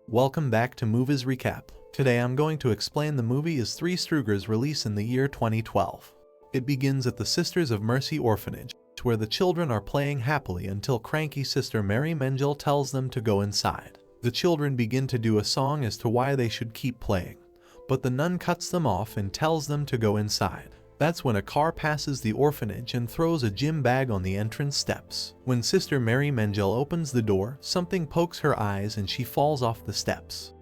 Welcome back to Movies Recap. Today I'm going to explain the movie is Three Strugers released in the year 2012. It begins at the Sisters of Mercy orphanage, where the children are playing happily until cranky Sister Mary Mengel tells them to go inside. The children begin to do a song as to why they should keep playing, but the nun cuts them off and tells them to go inside. That's when a car passes the orphanage and throws a gym bag on the entrance steps. When Sister Mary Mengel opens the door, something pokes her eyes and she falls off the steps.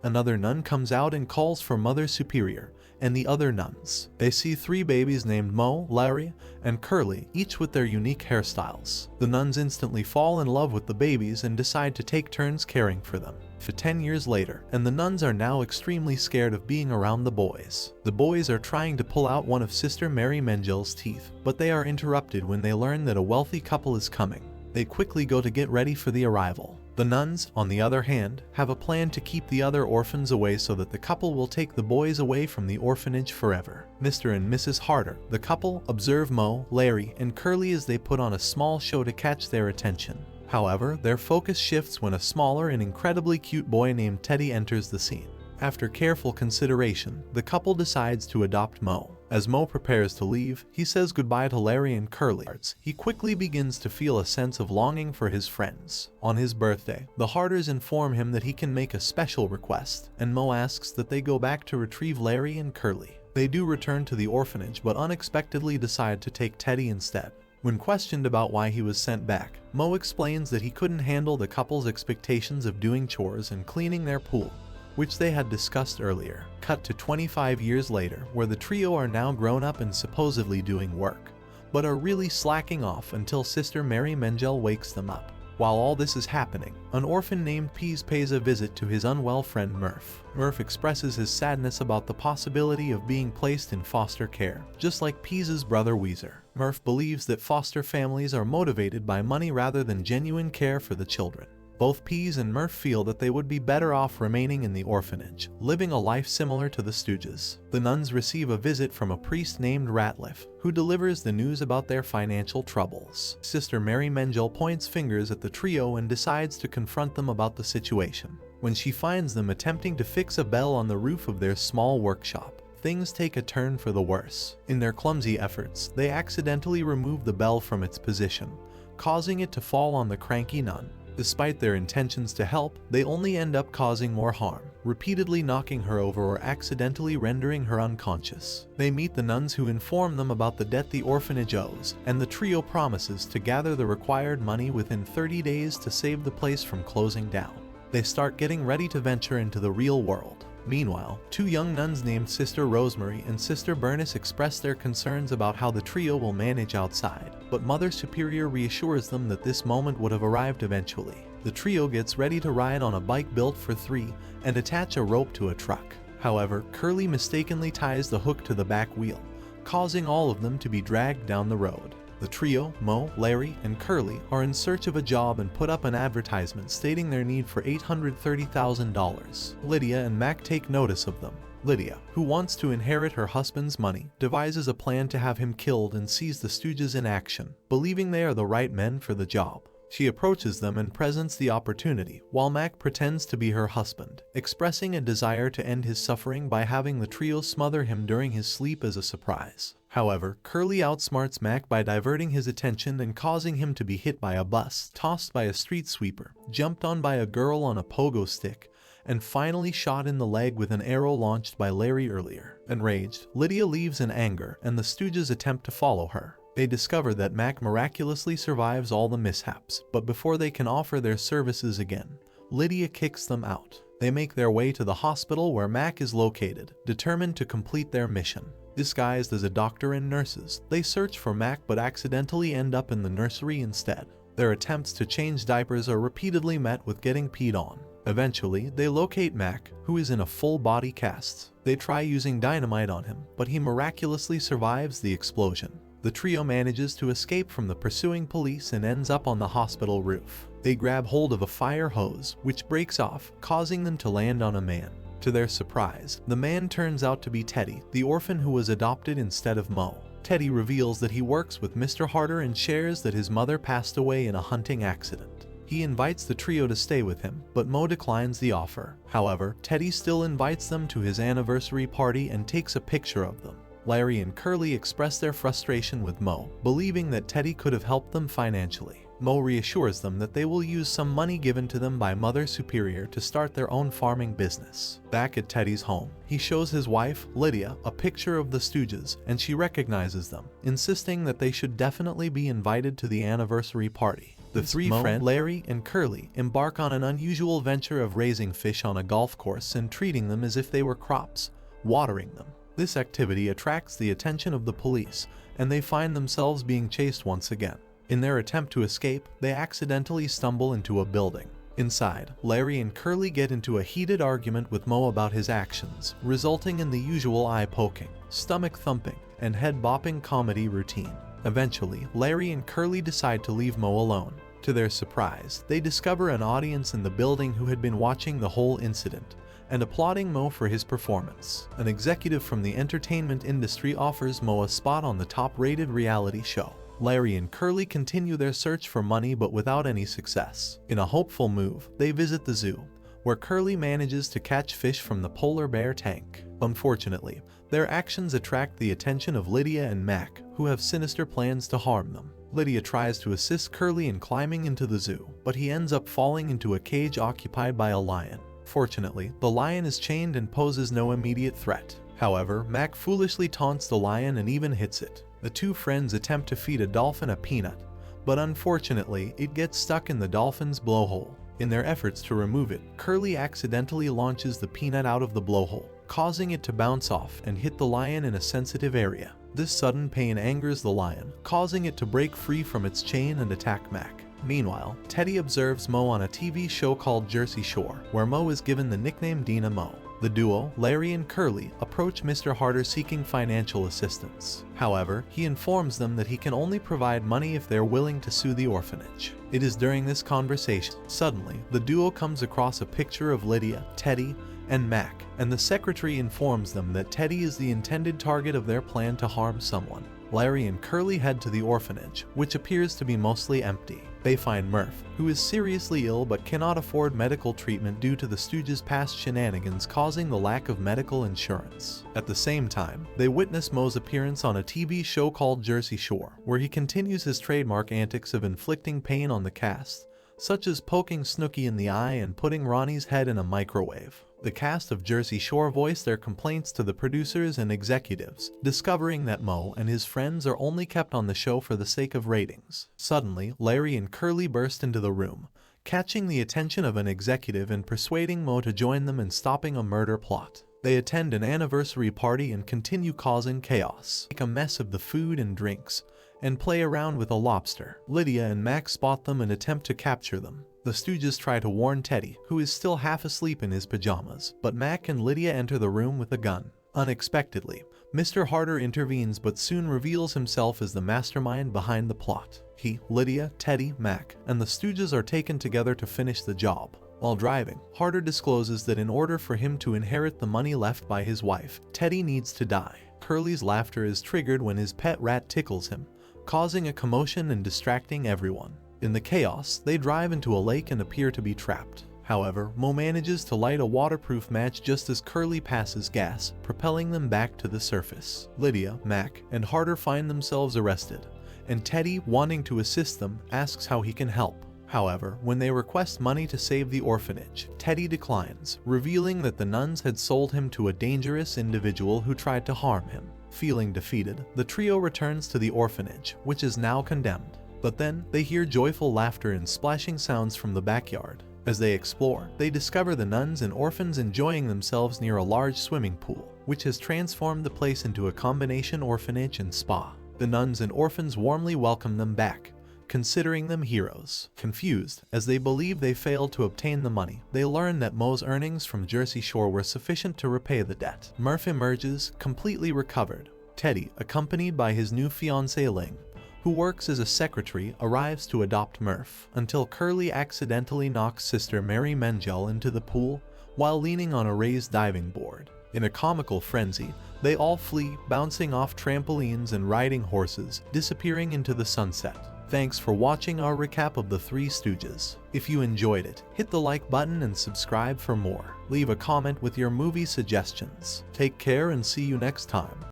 Another nun comes out and calls for Mother Superior and the other nuns. They see three babies named Mo, Larry, and Curly, each with their unique hairstyles. The nuns instantly fall in love with the babies and decide to take turns caring for them. 10 years later, and the nuns are now extremely scared of being around the boys. The boys are trying to pull out one of Sister Mary Mengel's teeth, but they are interrupted when they learn that a wealthy couple is coming. They quickly go to get ready for the arrival. The nuns, on the other hand, have a plan to keep the other orphans away so that the couple will take the boys away from the orphanage forever. Mr. and Mrs. Harder, the couple, observe Mo, Larry, and Curly as they put on a small show to catch their attention. However, their focus shifts when a smaller and incredibly cute boy named Teddy enters the scene. After careful consideration, the couple decides to adopt Mo. As Mo prepares to leave, he says goodbye to Larry and Curly. He quickly begins to feel a sense of longing for his friends. On his birthday, the Harders inform him that he can make a special request, and Mo asks that they go back to retrieve Larry and Curly. They do return to the orphanage but unexpectedly decide to take Teddy instead. When questioned about why he was sent back, Mo explains that he couldn't handle the couple's expectations of doing chores and cleaning their pool, which they had discussed earlier. Cut to 25 years later, where the trio are now grown up and supposedly doing work, but are really slacking off until Sister Mary Mengel wakes them up. While all this is happening, an orphan named Pease pays a visit to his unwell friend Murph. Murph expresses his sadness about the possibility of being placed in foster care, just like Pease's brother Weezer. Murph believes that foster families are motivated by money rather than genuine care for the children. Both Pease and Murph feel that they would be better off remaining in the orphanage, living a life similar to the Stooges. The nuns receive a visit from a priest named Ratliff, who delivers the news about their financial troubles. Sister Mary Mengel points fingers at the trio and decides to confront them about the situation. When she finds them attempting to fix a bell on the roof of their small workshop, things take a turn for the worse. In their clumsy efforts, they accidentally remove the bell from its position, causing it to fall on the cranky nun. Despite their intentions to help, they only end up causing more harm, repeatedly knocking her over or accidentally rendering her unconscious. They meet the nuns who inform them about the debt the orphanage owes, and the trio promises to gather the required money within 30 days to save the place from closing down. They start getting ready to venture into the real world. Meanwhile, two young nuns named Sister Rosemary and Sister Bernice express their concerns about how the trio will manage outside, but Mother Superior reassures them that this moment would have arrived eventually. The trio gets ready to ride on a bike built for three and attach a rope to a truck. However, Curly mistakenly ties the hook to the back wheel, causing all of them to be dragged down the road. The trio, Mo, Larry, and Curly, are in search of a job and put up an advertisement stating their need for $830,000. Lydia and Mac take notice of them. Lydia, who wants to inherit her husband's money, devises a plan to have him killed and sees the Stooges in action, believing they are the right men for the job. She approaches them and presents the opportunity, while Mac pretends to be her husband, expressing a desire to end his suffering by having the trio smother him during his sleep as a surprise. However, Curly outsmarts Mac by diverting his attention and causing him to be hit by a bus, tossed by a street sweeper, jumped on by a girl on a pogo stick, and finally shot in the leg with an arrow launched by Larry earlier. Enraged, Lydia leaves in anger, and the Stooges attempt to follow her. They discover that Mac miraculously survives all the mishaps, but before they can offer their services again, Lydia kicks them out. They make their way to the hospital where Mac is located, determined to complete their mission. Disguised as a doctor and nurses, they search for Mac but accidentally end up in the nursery instead. Their attempts to change diapers are repeatedly met with getting peed on. Eventually, they locate Mac, who is in a full body cast. They try using dynamite on him, but he miraculously survives the explosion. The trio manages to escape from the pursuing police and ends up on the hospital roof. They grab hold of a fire hose, which breaks off, causing them to land on a man. To their surprise, the man turns out to be Teddy, the orphan who was adopted instead of Mo. Teddy reveals that he works with Mr. Harder and shares that his mother passed away in a hunting accident. He invites the trio to stay with him, but Mo declines the offer. However, Teddy still invites them to his anniversary party and takes a picture of them. Larry and Curly express their frustration with Mo, believing that Teddy could have helped them financially. Mo reassures them that they will use some money given to them by Mother Superior to start their own farming business. Back at Teddy's home, he shows his wife, Lydia, a picture of the Stooges, and she recognizes them, insisting that they should definitely be invited to the anniversary party. The three friends, Larry and Curly, embark on an unusual venture of raising fish on a golf course and treating them as if they were crops, watering them. This activity attracts the attention of the police, and they find themselves being chased once again. In their attempt to escape, they accidentally stumble into a building. Inside, Larry and Curly get into a heated argument with Mo about his actions, resulting in the usual eye-poking, stomach-thumping, and head-bopping comedy routine. Eventually, Larry and Curly decide to leave Mo alone. To their surprise, they discover an audience in the building who had been watching the whole incident and applauding Mo for his performance. An executive from the entertainment industry offers Mo a spot on the top-rated reality show. Larry and Curly continue their search for money but without any success. In a hopeful move, they visit the zoo, where Curly manages to catch fish from the polar bear tank. Unfortunately, their actions attract the attention of Lydia and Mac, who have sinister plans to harm them. Lydia tries to assist Curly in climbing into the zoo, but he ends up falling into a cage occupied by a lion. Fortunately, the lion is chained and poses no immediate threat. However, Mac foolishly taunts the lion and even hits it. The two friends attempt to feed a dolphin a peanut, but unfortunately, it gets stuck in the dolphin's blowhole. In their efforts to remove it, Curly accidentally launches the peanut out of the blowhole, causing it to bounce off and hit the lion in a sensitive area. This sudden pain angers the lion, causing it to break free from its chain and attack Mac. Meanwhile, Teddy observes Mo on a TV show called Jersey Shore, where Mo is given the nickname Dina Mo. The duo, Larry and Curly, approach Mr. Harder seeking financial assistance. However, he informs them that he can only provide money if they're willing to sue the orphanage. It is during this conversation, suddenly, the duo comes across a picture of Lydia, Teddy, and Mac, and the secretary informs them that Teddy is the intended target of their plan to harm someone. Larry and Curly head to the orphanage, which appears to be mostly empty. They find Murph, who is seriously ill but cannot afford medical treatment due to the Stooges' past shenanigans causing the lack of medical insurance. At the same time, they witness Mo's appearance on a TV show called Jersey Shore, where he continues his trademark antics of inflicting pain on the cast, such as poking Snooki in the eye and putting Ronnie's head in a microwave. The cast of Jersey Shore voice their complaints to the producers and executives, discovering that Mo and his friends are only kept on the show for the sake of ratings. Suddenly, Larry and Curly burst into the room, catching the attention of an executive and persuading Mo to join them in stopping a murder plot. They attend an anniversary party and continue causing chaos, make a mess of the food and drinks, and play around with a lobster. Lydia and Mac spot them and attempt to capture them. The Stooges try to warn Teddy, who is still half asleep in his pajamas, but Mac and Lydia enter the room with a gun. Unexpectedly, Mr. Harder intervenes but soon reveals himself as the mastermind behind the plot. He, Lydia, Teddy, Mac, and the Stooges are taken together to finish the job. While driving, Harder discloses that in order for him to inherit the money left by his wife, Teddy needs to die. Curly's laughter is triggered when his pet rat tickles him, causing a commotion and distracting everyone. In the chaos, they drive into a lake and appear to be trapped. However, Mo manages to light a waterproof match just as Curly passes gas, propelling them back to the surface. Lydia, Mac, and Harder find themselves arrested, and Teddy, wanting to assist them, asks how he can help. However, when they request money to save the orphanage, Teddy declines, revealing that the nuns had sold him to a dangerous individual who tried to harm him. Feeling defeated, the trio returns to the orphanage, which is now condemned. But then, they hear joyful laughter and splashing sounds from the backyard. As they explore, they discover the nuns and orphans enjoying themselves near a large swimming pool, which has transformed the place into a combination orphanage and spa. The nuns and orphans warmly welcome them back, considering them heroes. Confused, as they believe they failed to obtain the money, they learn that Mo's earnings from Jersey Shore were sufficient to repay the debt. Murph emerges, completely recovered. Teddy, accompanied by his new fiancée Ling, who works as a secretary, arrives to adopt Murph, until Curly accidentally knocks Sister Mary Mengel into the pool while leaning on a raised diving board. In a comical frenzy, they all flee, bouncing off trampolines and riding horses, disappearing into the sunset. Thanks for watching our recap of the Three Stooges. If you enjoyed it, hit the like button and subscribe for more. Leave a comment with your movie suggestions. Take care and see you next time.